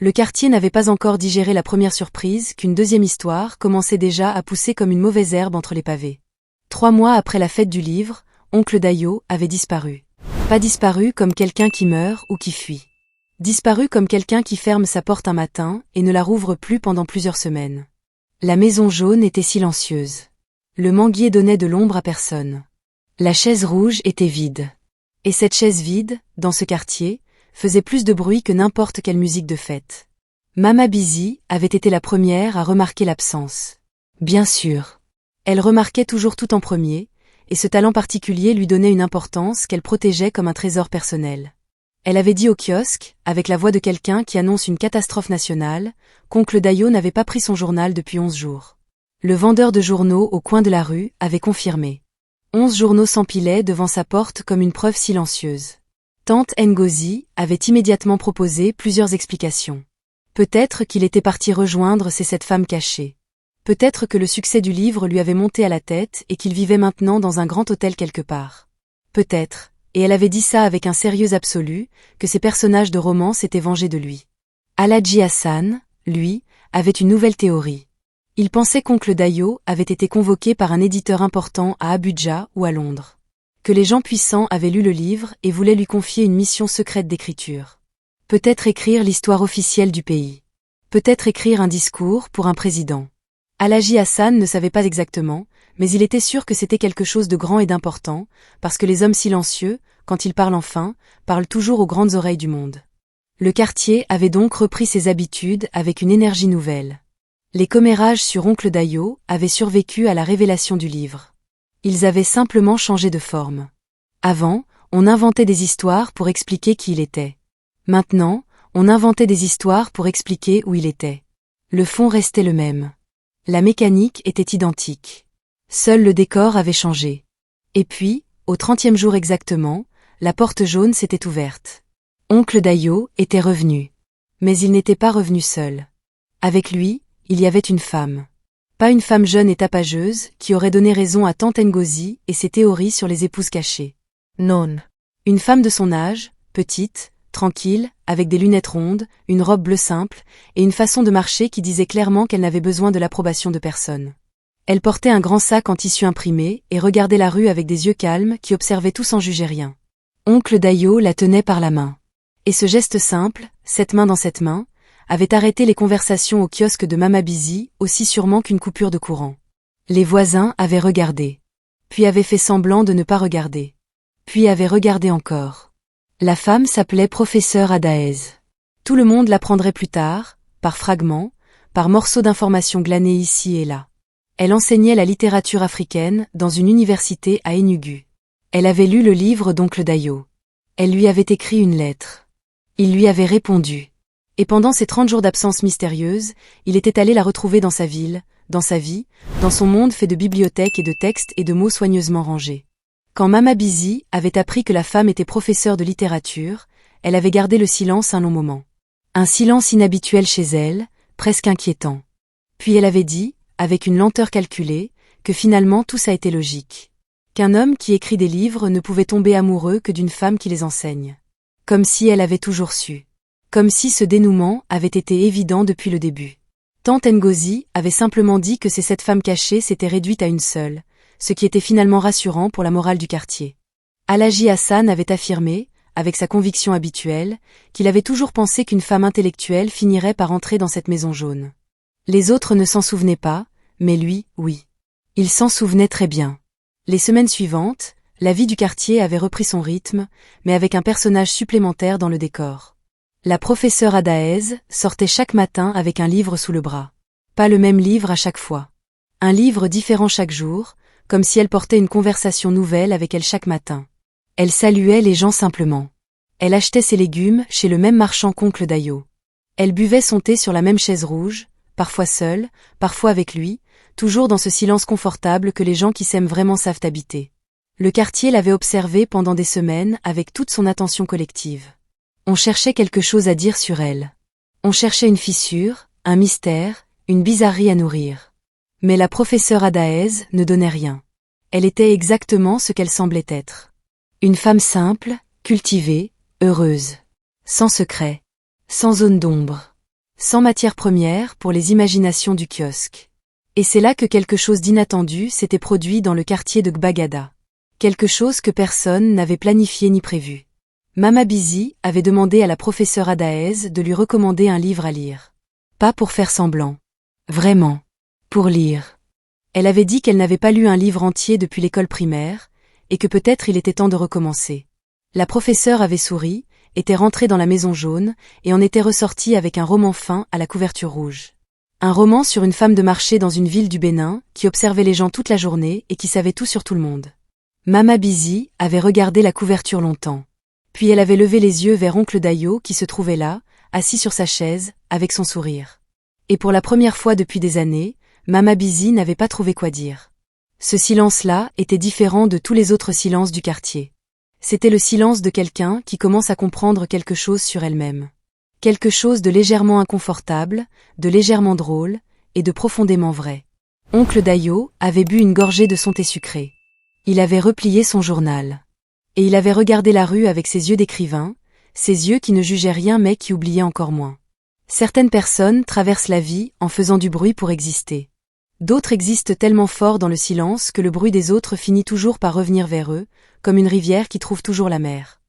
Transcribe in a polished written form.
Le quartier n'avait pas encore digéré la première surprise qu'une deuxième histoire commençait déjà à pousser comme une mauvaise herbe entre les pavés. 3 mois après la fête du livre, oncle Dayo avait disparu. Pas disparu comme quelqu'un qui meurt ou qui fuit. Disparu comme quelqu'un qui ferme sa porte un matin et ne la rouvre plus pendant plusieurs semaines. La maison jaune était silencieuse. Le manguier donnait de l'ombre à personne. La chaise rouge était vide. Et cette chaise vide, dans ce quartier, faisait plus de bruit que n'importe quelle musique de fête. Mama Busy avait été la première à remarquer l'absence. Bien sûr. Elle remarquait toujours tout en premier, et ce talent particulier lui donnait une importance qu'elle protégeait comme un trésor personnel. Elle avait dit au kiosque, avec la voix de quelqu'un qui annonce une catastrophe nationale, qu'oncle Dayo n'avait pas pris son journal depuis 11 jours. Le vendeur de journaux au coin de la rue avait confirmé. 11 journaux s'empilaient devant sa porte comme une preuve silencieuse. Tante Ngozi avait immédiatement proposé plusieurs explications. Peut-être qu'il était parti rejoindre ces 7 femmes cachées. Peut-être que le succès du livre lui avait monté à la tête et qu'il vivait maintenant dans un grand hôtel quelque part. Peut-être, et elle avait dit ça avec un sérieux absolu, que ces personnages de roman s'étaient vengés de lui. Alhaji Hassan, lui, avait une nouvelle théorie. Il pensait qu'oncle Dayo avait été convoqué par un éditeur important à Abuja ou à Londres. Que les gens puissants avaient lu le livre et voulaient lui confier une mission secrète d'écriture. Peut-être écrire l'histoire officielle du pays. Peut-être écrire un discours pour un président. Alhaji Hassan ne savait pas exactement, mais il était sûr que c'était quelque chose de grand et d'important, parce que les hommes silencieux, quand ils parlent enfin, parlent toujours aux grandes oreilles du monde. Le quartier avait donc repris ses habitudes avec une énergie nouvelle. Les commérages sur oncle Dayo avaient survécu à la révélation du livre. Ils avaient simplement changé de forme. Avant, on inventait des histoires pour expliquer qui il était. Maintenant, on inventait des histoires pour expliquer où il était. Le fond restait le même. La mécanique était identique. Seul le décor avait changé. Et puis, au 30e jour exactement, la porte jaune s'était ouverte. Oncle Dayo était revenu. Mais il n'était pas revenu seul. Avec lui, il y avait une femme. Pas une femme jeune et tapageuse qui aurait donné raison à tante Ngozi et ses théories sur les épouses cachées. Non. Une femme de son âge, petite, tranquille, avec des lunettes rondes, une robe bleue simple, et une façon de marcher qui disait clairement qu'elle n'avait besoin de l'approbation de personne. Elle portait un grand sac en tissu imprimé et regardait la rue avec des yeux calmes qui observaient tout sans juger rien. Oncle Dayo la tenait par la main. Et ce geste simple, cette main dans cette main, avait arrêté les conversations au kiosque de Mama Busy aussi sûrement qu'une coupure de courant. Les voisins avaient regardé. Puis avaient fait semblant de ne pas regarder. Puis avaient regardé encore. La femme s'appelait professeur Adaez. Tout le monde l'apprendrait plus tard, par fragments, par morceaux d'informations glanées ici et là. Elle enseignait la littérature africaine dans une université à Enugu. Elle avait lu le livre d'oncle Dayo. Elle lui avait écrit une lettre. Il lui avait répondu. Et pendant ces 30 jours d'absence mystérieuse, il était allé la retrouver dans sa ville, dans sa vie, dans son monde fait de bibliothèques et de textes et de mots soigneusement rangés. Quand Mama Busy avait appris que la femme était professeure de littérature, elle avait gardé le silence un long moment. Un silence inhabituel chez elle, presque inquiétant. Puis elle avait dit, avec une lenteur calculée, que finalement tout ça était logique. Qu'un homme qui écrit des livres ne pouvait tomber amoureux que d'une femme qui les enseigne. Comme si elle avait toujours su. Comme si ce dénouement avait été évident depuis le début. Tante Ngozi avait simplement dit que ces 7 femmes cachées s'étaient réduites à une seule, ce qui était finalement rassurant pour la morale du quartier. Alhaji Hassan avait affirmé, avec sa conviction habituelle, qu'il avait toujours pensé qu'une femme intellectuelle finirait par entrer dans cette maison jaune. Les autres ne s'en souvenaient pas, mais lui, oui. Il s'en souvenait très bien. Les semaines suivantes, la vie du quartier avait repris son rythme, mais avec un personnage supplémentaire dans le décor. La professeure Adaez sortait chaque matin avec un livre sous le bras. Pas le même livre à chaque fois. Un livre différent chaque jour, comme si elle portait une conversation nouvelle avec elle chaque matin. Elle saluait les gens simplement. Elle achetait ses légumes chez le même marchand qu'oncle Dayo. Elle buvait son thé sur la même chaise rouge, parfois seule, parfois avec lui, toujours dans ce silence confortable que les gens qui s'aiment vraiment savent habiter. Le quartier l'avait observée pendant des semaines avec toute son attention collective. On cherchait quelque chose à dire sur elle. On cherchait une fissure, un mystère, une bizarrerie à nourrir. Mais la professeure Adaez ne donnait rien. Elle était exactement ce qu'elle semblait être. Une femme simple, cultivée, heureuse. Sans secret. Sans zone d'ombre. sans matière première pour les imaginations du kiosque. Et c'est là que quelque chose d'inattendu s'était produit dans le quartier de Gbagada. Quelque chose que personne n'avait planifié ni prévu. Mama Busy avait demandé à la professeure Adaez de lui recommander un livre à lire. Pas pour faire semblant. Vraiment. Pour lire. Elle avait dit qu'elle n'avait pas lu un livre entier depuis l'école primaire, et que peut-être il était temps de recommencer. La professeure avait souri, était rentrée dans la maison jaune, et en était ressortie avec un roman fin à la couverture rouge. Un roman sur une femme de marché dans une ville du Bénin, qui observait les gens toute la journée et qui savait tout sur tout le monde. Mama Busy avait regardé la couverture longtemps. Puis elle avait levé les yeux vers oncle Dayo qui se trouvait là, assis sur sa chaise, avec son sourire. Et pour la première fois depuis des années, Mama Busy n'avait pas trouvé quoi dire. Ce silence-là était différent de tous les autres silences du quartier. C'était le silence de quelqu'un qui commence à comprendre quelque chose sur elle-même. Quelque chose de légèrement inconfortable, de légèrement drôle, et de profondément vrai. Oncle Dayo avait bu une gorgée de son thé sucré. Il avait replié son journal. Et il avait regardé la rue avec ses yeux d'écrivain, ses yeux qui ne jugeaient rien mais qui oubliaient encore moins. Certaines personnes traversent la vie en faisant du bruit pour exister. D'autres existent tellement fort dans le silence que le bruit des autres finit toujours par revenir vers eux, comme une rivière qui trouve toujours la mer.